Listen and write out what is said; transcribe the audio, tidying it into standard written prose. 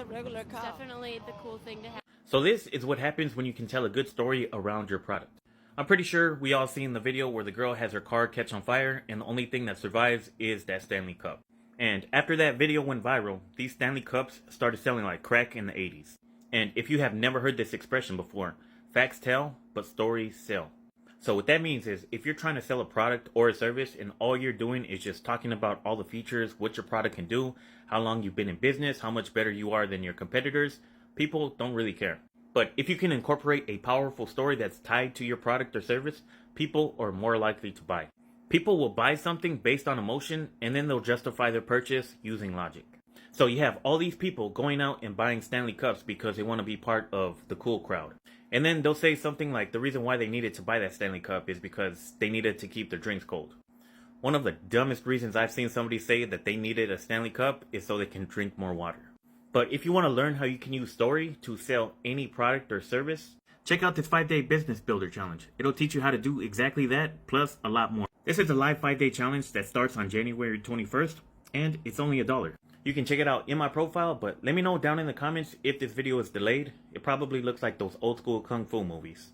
a regular cow. It's definitely the cool thing to have. So this is what happens when you can tell a good story around your product. I'm pretty sure we all seen the video where the girl has her car catch on fire and the only thing that survives is that Stanley Cup. And after that video went viral, these Stanley Cups started selling like crack in the 80s. And if you have never heard this expression before, facts tell, but stories sell. So what that means is if you're trying to sell a product or a service and all you're doing is just talking about all the features, what your product can do, how long you've been in business, how much better you are than your competitors, people don't really care. But if you can incorporate a powerful story that's tied to your product or service, people are more likely to buy. People will buy something based on emotion and then they'll justify their purchase using logic. So you have all these people going out and buying Stanley Cups because they want to be part of the cool crowd. And then they'll say something like the reason why they needed to buy that Stanley Cup is because they needed to keep their drinks cold. One of the dumbest reasons I've seen somebody say that they needed a Stanley Cup is so they can drink more water. But if you want to learn how you can use story to sell any product or service, check out this 5-day business builder challenge. It'll teach you how to do exactly that, plus a lot more. This is a live 5-day challenge that starts on January 21st, and it's only $1. You can check it out in my profile, but let me know down in the comments if this video is delayed. It probably looks like those old school kung fu movies.